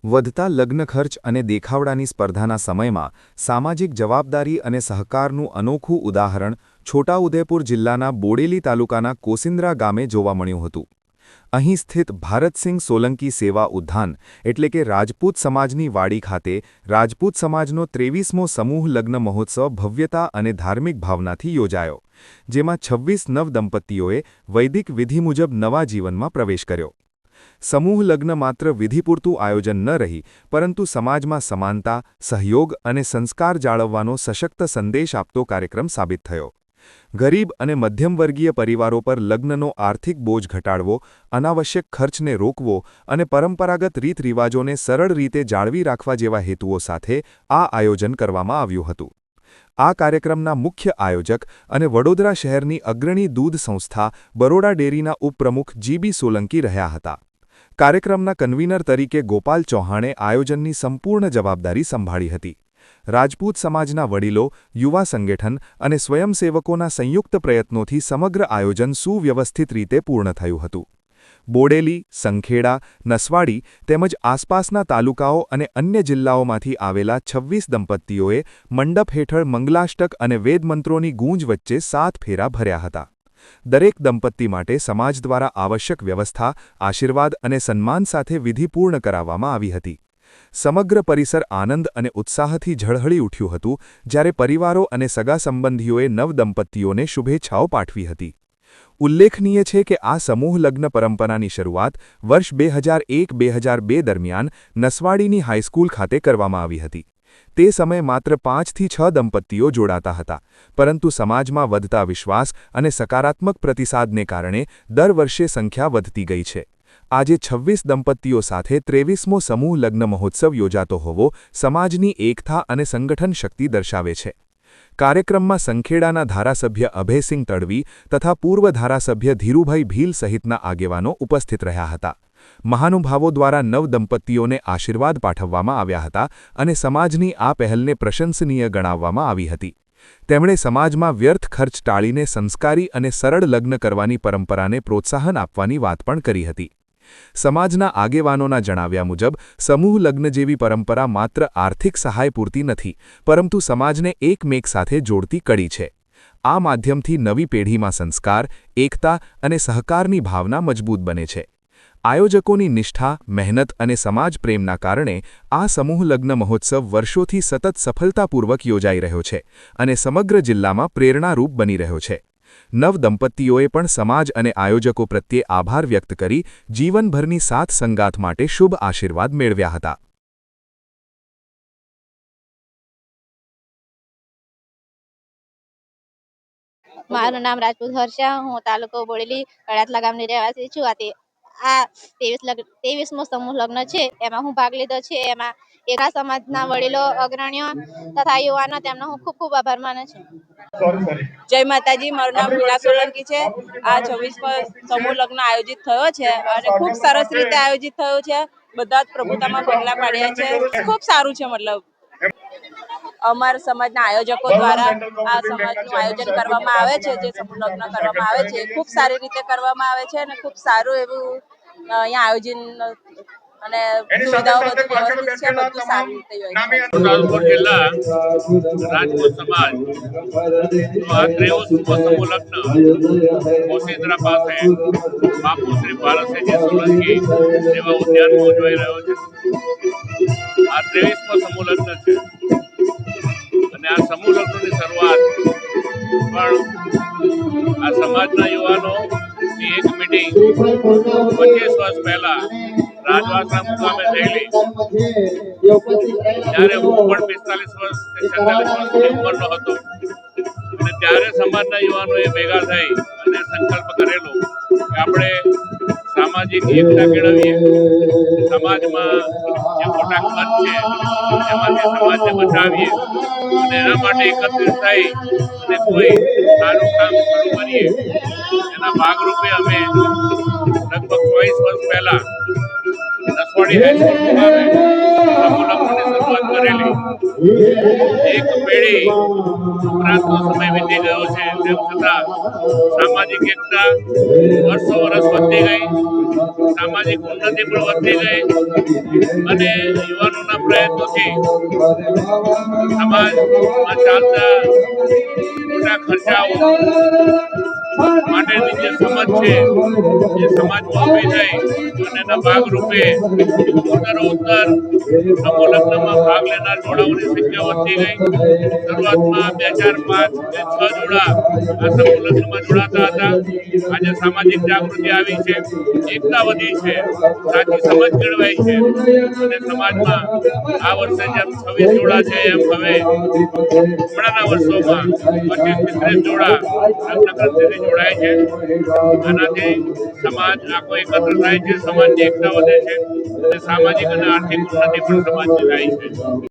વધતા લગ્ન ખર્ચ અને દેખાવડાની સ્પર્ધાના સમયમાં સામાજિક જવાબદારી અને સહકારનું અનોખું ઉદાહરણ છોટાઉદેપુર જિલ્લાના બોડેલી તાલુકાના કોસિન્દ્રા ગામે જોવા મળ્યું હતું। અહીં સ્થિત ભારતસિંહ સોલંકી સેવા ઉદ્યાન એટલે કે રાજપૂત સમાજની વાડી ખાતે રાજપૂત સમાજનો 23મો સમૂહ લગ્ન મહોત્સવ ભવ્યતા અને ધાર્મિક ભાવનાથી યોજાયો, જેમાં 26 નવદંપતીઓએ વૈદિક વિધિ મુજબ નવા જીવનમાં પ્રવેશ કર્યો। સમૂહ લગ્ન માત્ર વિધિપૂરતું આયોજન ન રહી, પરંતુ સમાજમાં સમાનતા, સહયોગ અને સંસ્કાર જાળવવાનો સશક્ત સંદેશ આપતો કાર્યક્રમ સાબિત થયો। ગરીબ અને મધ્યમવર્ગીય પરિવારો પર લગ્નનો આર્થિક બોજ ઘટાડવો, અનાવશ્યક ખર્ચને રોકવો અને પરંપરાગત રીતરિવાજોને સરળ રીતે જાળવી રાખવા જેવા હેતુઓ સાથે આ આયોજન કરવામાં આવ્યું હતું। આ કાર્યક્રમના મુખ્ય આયોજક અને વડોદરા શહેરની અગ્રણી દૂધ સંસ્થા બરોડા ડેરીના ઉપપ્રમુખ જીબી સોલંકી રહ્યા હતા। કાર્યક્રમના કન્વીનર તરીકે ગોપાલ ચૌહાણે આયોજનની સંપૂર્ણ જવાબદારી સંભાળી હતી। રાજપૂત સમાજના વડીલો, યુવા સંગઠન અને સ્વયંસેવકોના સંયુક્ત પ્રયત્નોથી સમગ્ર આયોજન સુવ્યવસ્થિત રીતે પૂર્ણ થયું હતું। બોડેલી, સંખેડા, નસવાડી તેમજ આસપાસના તાલુકાઓ અને અન્ય જિલ્લાઓમાંથી આવેલા 26 દંપતીઓએ મંડપ હેઠળ મંગલાષ્ટક અને વેદમંત્રોની ગૂંજ વચ્ચે 7 ફેરા ભર્યા હતા। દરેક દંપતી માટે સમાજ દ્વારા આવશ્યક વ્યવસ્થા, આશીર્વાદ અને સન્માન સાથે વિધિ પૂર્ણ કરાવવામાં આવી હતી। સમગ્ર પરિસર આનંદ અને ઉત્સાહથી ઝળહળી ઉઠ્યું હતું, જ્યારે પરિવારો અને સગા સંબંધીઓએ નવદંપતીઓને શુભેચ્છાઓ પાઠવી હતી। ઉલ્લેખનીય છે કે આ સમૂહ લગ્ન પરંપરાની શરૂઆત વર્ષ 2001-2002 દરમિયાન નસવાડીની હાઈસ્કૂલ ખાતે કરવામાં આવી હતી। તે સમયે માત્ર 5 થી 6 દંપતીઓ જોડાતા હતા, પરંતુ સમાજમાં વધતા વિશ્વાસ અને સકારાત્મક પ્રતિસાદને કારણે દર વર્ષે સંખ્યા વધતી ગઈ છે। આજે 26 દંપતીઓ સાથે 23મો સમૂહ લગ્ન મહોત્સવ યોજાતો હોવો સમાજની એકતા અને સંગઠન શક્તિ દર્શાવે છે। કાર્યક્રમમાં સંખેડાના ધારાસભ્ય અભયસિંહ તડવી તથા પૂર્વ ધારાસભ્ય ધીરુભાઈ ભીલ સહિતના આગેવાનો ઉપસ્થિત રહ્યા હતા। મહાનુભાવો દ્વારા નવદંપતીઓને આશીર્વાદ પાઠવવામાં આવ્યા હતા અને સમાજની આ પહેલને પ્રશંસનીય ગણાવવામાં આવી હતી। તેમણે સમાજમાં વ્યર્થ ખર્ચ ટાળીને સંસ્કારી અને સરળ લગ્ન કરવાની પરંપરાને પ્રોત્સાહન આપવાની વાત પણ કરી હતી। સમાજના આગેવાનોના જણાવ્યા મુજબ સમૂહ લગ્ન જેવી પરંપરા માત્ર આર્થિક સહાય પૂરતી નથી, પરંતુ સમાજને એકમેક સાથે જોડતી કડી છે। આ માધ્યમથી નવી પેઢીમાં સંસ્કાર, એકતા અને સહકારની ભાવના મજબૂત બને છે। આયોજકોની નિષ્ઠા, મહેનત અને સમાજ પ્રેમના કારણે આ સમૂહ લગ્ન મહોત્સવ વર્ષોથી સતત સફળતાપૂર્વક યોજાઈ રહ્યો છે અને સમગ્ર જિલ્લામાં પ્રેરણારૂપ બની રહ્યો છે। નવદંપતીઓએ પણ સમાજ અને આયોજકો પ્રત્યે આભાર વ્યક્ત કરી જીવનભરની સાથ સંગાથ માટે શુભ આશીર્વાદ મેળવ્યા હતા। મારું નામ રાજપૂત હર્ષા, હું તાલુકો બોડેલી કડાતલા ગામની રહેવાસી છું। આ 23મો સમૂહ લગ્ન છે, એમાં હું ભાગ લીધો છે। એમાં એકા સમાજના વડીલો, અગ્રણીઓ તથા યુવાનો, તેમનો હું ખૂબ ખૂબ આભાર માનું છું। જય માતાજી, મારું નામ મીના સોલંકી છે। આ 26મો સમૂહ લગ્ન આયોજિત થયો છે અને ખૂબ સરસ રીતે આયોજિત થયો છે। બધા જ પ્રભુતામાં પગલા પાડ્યા છે, ખૂબ સારું છે। મતલબ અમારા સમાજના આયોજકો દ્વારા આ સમાજનું આયોજન કરવામાં આવે છે, જે સમૂહ લગ્ન કરવામાં આવે છે ખૂબ સારી રીતે કરવામાં આવે છે અને ખૂબ સારું એવું અહીંયા આયોજન અને સુવિધાઓ બધું વ્યવસ્થિત છે, બધું સારી રીતે યોજાય છે। છોટાઉદેપુર જિલ્લા રાજપૂત સમાજ આ 23મો સમૂહ લગ્ન કોસિન્દ્રા પાસે બાપુ શ્રી ભારતસિંહજી સોલંકી સેવા ઉદ્યાનમાં ઉજવાઈ રહ્યો છે। આ 23મો સમૂહ લગ્ન છે અને આ સમૂહ લગ્નની શરૂઆત પણ આ સમાજના યુવાનોની એક મીટિંગ 25 વર્ષ પહેલા રાજવાસના મુકામે થયેલી, ત્યારે હું પણ 45 વર્ષ કે 46 વર્ષની ઉંમરનો હતો અને ત્યારે સમાજના યુવાનોએ ભેગા થઈ અને સંકલ્પ કરેલો કે આપણે સામાજિક એકતા કેળવીએ, સમાજમાં જે મોટા ખર્ચ છે એમાંથી સમાજને બચાવીએ અને એના માટે એકત્રિત થઈ અને કોઈ સારું કામ શરૂ કરીએ। એના ભાગરૂપે અમે લગભગ 24 વર્ષ પહેલા નસવાડી હાઈસ્કૂલ મુકામે સમૂહ લગ્નની શરૂઆત શરૂઆત કરેલી. એક પેઢી ઉપરાંતનો સમય વીતી ગયો છે, તેમ છતાં સામાજિક એકતા વર્ષો વર્ષ વધતી ગઈ, સામાજિક ઉન્નતિ પણ વધતી ગઈ અને યુવાનોના પ્રયત્નોથી સમાજમાં ચાલતા મોટા ખર્ચાઓ માટેની જે સમજ છે એ સમાજમાં ઊભી થઈ અને એના ભાગરૂપે ઉત્તરોત્તર સમૂહ લગ્નમાં ભાગ લેનાર જોડાઓની સંખ્યા વધતી ગઈ. શરૂઆતમાં 2005 કે 6 જોડા આ સમૂહ લગ્નમાં જોડાતા હતા. આજે સામાજિક જાગૃતિ આવી છે, એકતા વધી છે, સાચી સમજ કેળવાઈ છે અને સમાજમાં આ વર્ષે જેમ 26 જોડા છે એમ હવે હમણાંના વર્ષોમાં 25 થી 30 જોડા લગ્ન ગ્રંથિથી જોડાય છે. આનાથી સમાજ આખો એકત્ર થાય છે, સમાજની એકતા વધે છે અને સામાજિક અને આર્થિક ઉન્નતિ પણ સમાજની થાય છે.